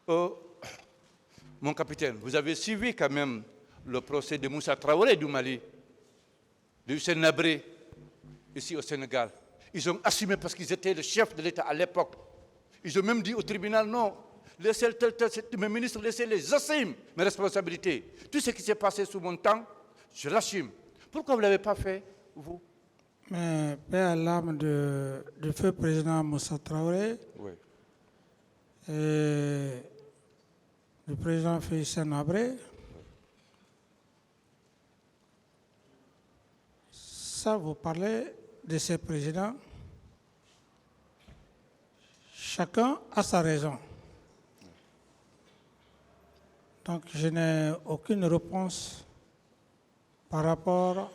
Euh, mon capitaine, vous avez suivi quand même le procès de Moussa Traoré du Mali, de Hussein Nabré, ici au Sénégal. Ils ont assumé parce qu'ils étaient le chef de l'État à l'époque. Ils ont même dit au tribunal, non, laissez mes ministres, laissez les assumer mes responsabilités. Tout ce qui s'est passé sous mon temps, je l'assume. Pourquoi vous ne l'avez pas fait, vous? Mais paix à l'âme du feu président Moussa Traoré Oui. et du président Hissène Nabré. Ça, vous parlez de ces présidents. Chacun a sa raison. Donc, je n'ai aucune réponse par rapport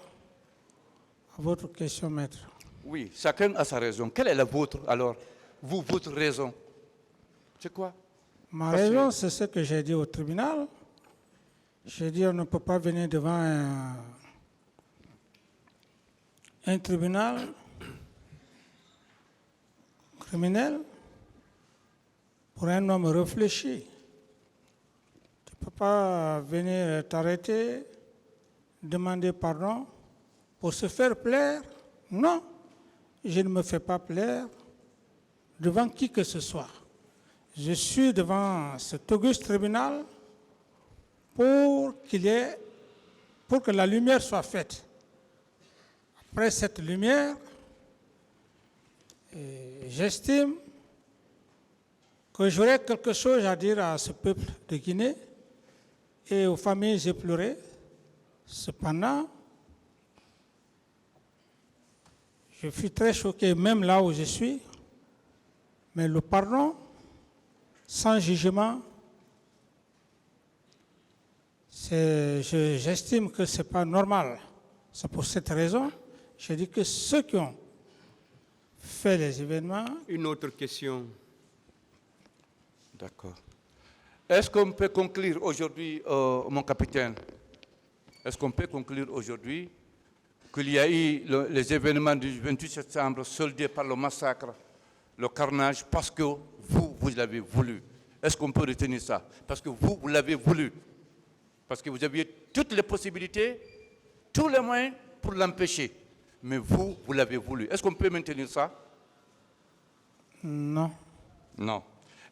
à votre question, maître. Oui, chacun a sa raison. Quelle est la vôtre, alors? Vous, votre raison? C'est quoi? Ma raison, c'est ce que j'ai dit au tribunal. J'ai dit on ne peut pas venir devant un tribunal criminel pour un homme réfléchi. Tu ne peux pas venir t'arrêter, demander pardon pour se faire plaire. Non, je ne me fais pas plaire devant qui que ce soit. Je suis devant cet auguste tribunal pour que la lumière soit faite. Après cette lumière, j'estime que j'aurai quelque chose à dire à ce peuple de Guinée et aux familles éplorées. Cependant, je suis très choqué même là où je suis, mais le pardon, sans jugement, j'estime que ce n'est pas normal. C'est pour cette raison, je dis que ceux qui ont fait les événements... Une autre question. D'accord. Est-ce qu'on peut conclure aujourd'hui, mon capitaine, est-ce qu'on peut conclure aujourd'hui qu'il y a eu les événements du 28 septembre soldés par le massacre, le carnage, parce que vous l'avez voulu? Est-ce qu'on peut retenir ça? Parce que vous l'avez voulu. Parce que vous aviez toutes les possibilités, tous les moyens pour l'empêcher. Mais vous l'avez voulu. Est-ce qu'on peut maintenir ça? Non. Non.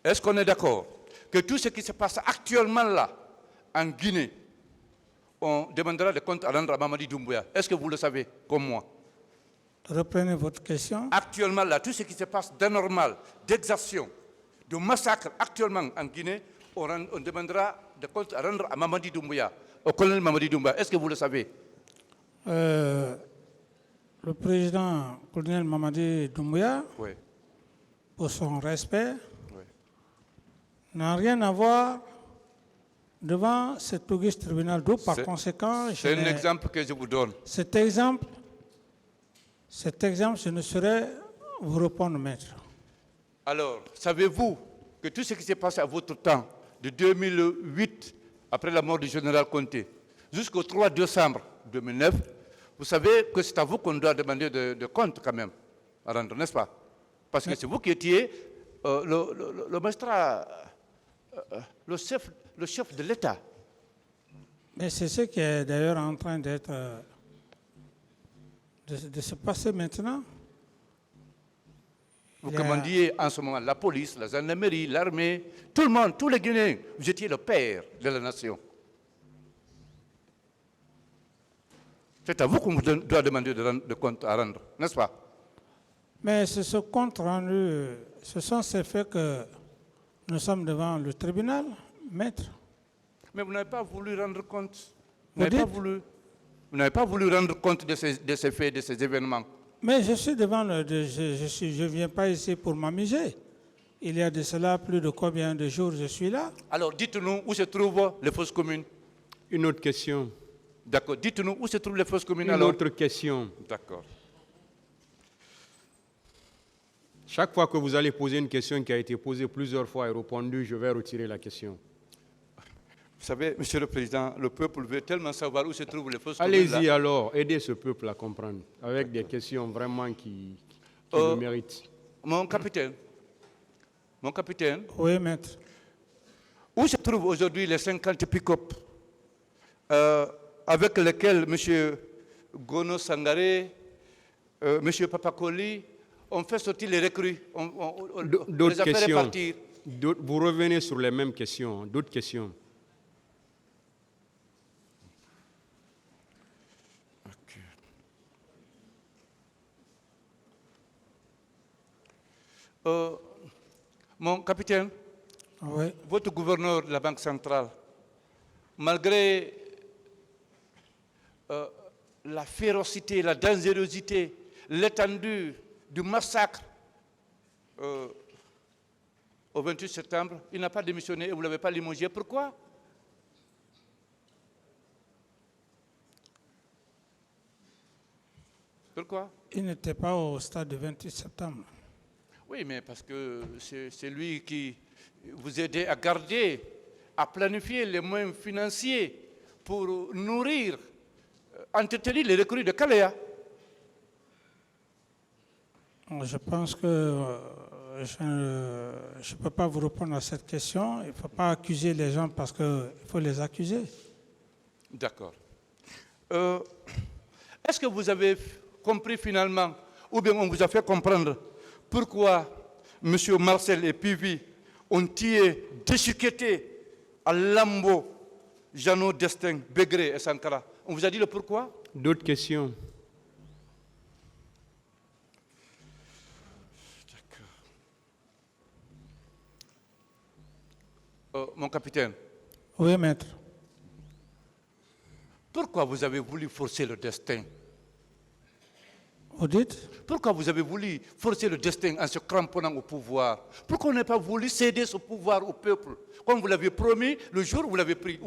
Est-ce qu'on est d'accord que tout ce qui se passe actuellement là, en Guinée, on demandera des comptes à rendre à Mamadi Doumbouya? Est-ce que vous le savez, comme moi? Reprenez votre question. Actuellement là, tout ce qui se passe d'anormal, d'exaction, de massacre actuellement en Guinée, on demandera des comptes à rendre à Mamadi Doumbouya, au colonel Mamadi Doumbouya. Est-ce que vous le savez? Le président colonel Mamadi Doumbouya, Oui. pour son respect, Oui. n'a rien à voir devant cet auguste tribunal d'eau. Par conséquent, c'est un exemple que je vous donne. Cet exemple, je ne saurais vous répondre, maître. Alors, savez-vous que tout ce qui s'est passé à votre temps, de 2008, après la mort du général Conté, jusqu'au 3 décembre 2009, vous savez que c'est à vous qu'on doit demander de compte quand même à rendre, n'est-ce pas? Parce que c'est vous qui étiez le magistrat, le chef de l'État. Mais c'est ce qui est d'ailleurs en train de se passer maintenant. Vous commandiez en ce moment la police, la gendarmerie, l'armée, tout le monde, tous les Guinéens. Vous étiez le père de la nation. C'est à vous qu'on doit demander de compte à rendre, n'est-ce pas? Mais c'est ce compte rendu, ce sont ces faits que nous sommes devant le tribunal, maître. Mais vous n'avez pas voulu rendre compte. Vous n'avez pas voulu rendre compte de ces faits, de ces événements. Mais je suis devant je viens pas ici pour m'amuser. Il y a de cela plus de combien de jours je suis là? Alors dites-nous où se trouvent les fosses communes. Une autre question. D'accord. Dites-nous où se trouvent les fosses communes. Une autre question. D'accord. Chaque fois que vous allez poser une question qui a été posée plusieurs fois et répondue, je vais retirer la question. Vous savez, Monsieur le Président, le peuple veut tellement savoir où se trouvent les fosses communes. Allez-y alors, aidez ce peuple à comprendre, avec des questions vraiment qui le méritent. Mon capitaine. Oui, maître. Où se trouvent aujourd'hui les 50 pick-up avec lesquels M. Gono Sangaré, M. Papakoli ont fait sortir les recrues, on les D'autres a fait questions. repartir. Vous revenez sur les mêmes questions. D'autres questions. Mon capitaine, Oui. votre gouverneur de la Banque centrale, malgré la férocité, la dangerosité, l'étendue du massacre au 28 septembre, il n'a pas démissionné et vous ne l'avez pas limogé. Pourquoi? Pourquoi? Il n'était pas au stade du 28 septembre. Oui, mais parce que c'est lui qui vous aidait à garder, à planifier les moyens financiers pour nourrir, entretenir les recrues de Kalea. Je pense que je ne peux pas vous répondre à cette question. Il ne faut pas accuser les gens parce qu'il faut les accuser. D'accord. Est-ce que vous avez compris finalement, ou bien on vous a fait comprendre, pourquoi M. Marcel et Pivi ont tué, déchiqueté à Lambo, Jeannot, Destin, Begré et Sankara? On vous a dit le pourquoi? D'autres questions. Mon capitaine, Oui, maître. pourquoi vous avez voulu forcer le destin? Vous dites? Pourquoi vous avez voulu forcer le destin en se cramponnant au pouvoir? Pourquoi on n'a pas voulu céder ce pouvoir au peuple, comme vous l'avez promis le jour où vous l'avez pris,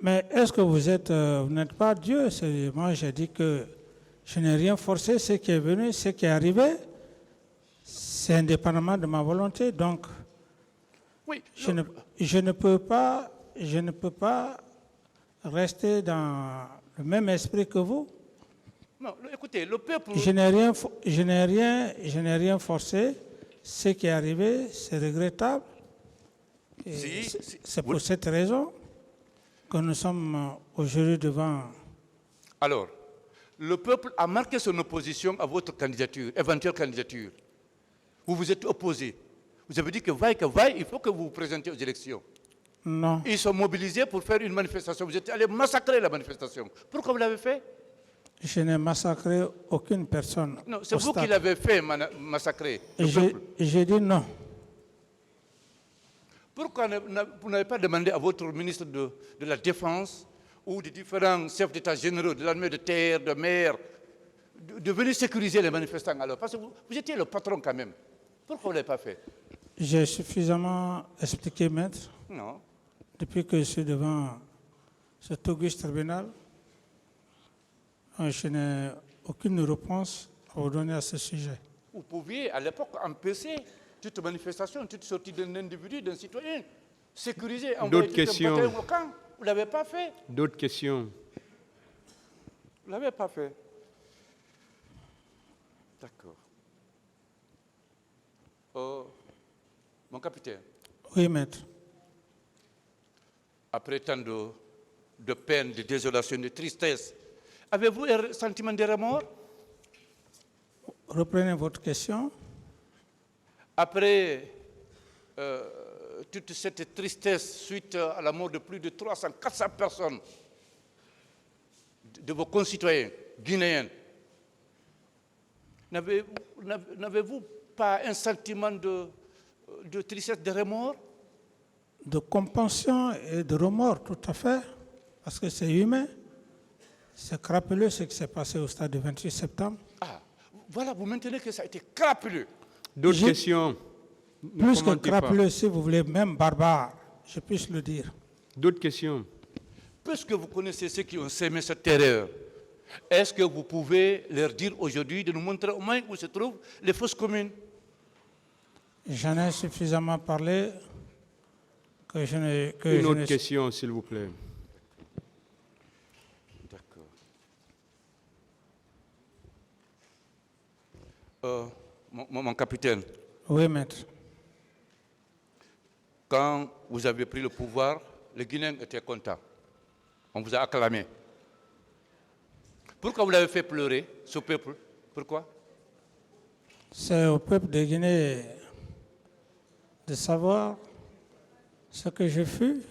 Mais est-ce que vous n'êtes pas Dieu? Moi, j'ai dit que je n'ai rien forcé. Ce qui est venu, ce qui est arrivé, c'est indépendamment de ma volonté. Donc, Oui. je ne peux pas rester dans le même esprit que vous. Non, écoutez, le peuple... Je n'ai rien forcé. Ce qui est arrivé, c'est regrettable. Et c'est pour cette raison que nous sommes aujourd'hui devant... Alors, le peuple a marqué son opposition à votre candidature, éventuelle candidature. Vous vous êtes opposé. Vous avez dit que vaille, il faut que vous vous présentiez aux élections. Non. Ils sont mobilisés pour faire une manifestation. Vous êtes allé massacrer la manifestation. Pourquoi vous l'avez fait? Je n'ai massacré aucune personne. Non, c'est vous qui l'avez fait massacrer. J'ai dit non. Pourquoi vous n'avez pas demandé à votre ministre de la Défense ou des différents chefs d'État généraux de l'armée de terre, de mer, de venir sécuriser les manifestants alors? Parce que vous étiez le patron quand même. Pourquoi vous ne l'avez pas fait? J'ai suffisamment expliqué, maître. Non. Depuis que je suis devant cet auguste tribunal, je n'ai aucune réponse à vous donner à ce sujet. Vous pouviez à l'époque empêcher toute manifestation, toute sortie d'un individu, d'un citoyen, sécuriser, envoyer tout un bataillon au camp. Vous ne l'avez pas fait. D'autres questions. Vous ne l'avez pas fait. D'accord. Mon capitaine. Oui, maître. Après tant de peine, de désolation, de tristesse, avez-vous un sentiment de remords? Reprenez votre question. Après toute cette tristesse suite à la mort de plus de 300, 400 personnes de vos concitoyens guinéens, n'avez-vous pas un sentiment de tristesse, de remords? De compassion et de remords, tout à fait, parce que c'est humain. C'est crapuleux ce qui s'est passé au stade du 28 septembre. Ah, voilà, vous maintenez que ça a été crapuleux. D'autres questions. Plus que crapuleux, si vous voulez, même barbare, je puisse le dire. D'autres questions. Puisque vous connaissez ceux qui ont sémé cette terreur, est-ce que vous pouvez leur dire aujourd'hui de nous montrer au moins où se trouvent les fosses communes? J'en ai suffisamment parlé que je n'ai... Une autre question, s'il vous plaît. D'accord. Mon capitaine. Oui, maître. quand vous avez pris le pouvoir, les Guinéens étaient contents. On vous a acclamé. Pourquoi vous l'avez fait pleurer, ce peuple? Pourquoi? C'est au peuple de Guinée de savoir ce que je fus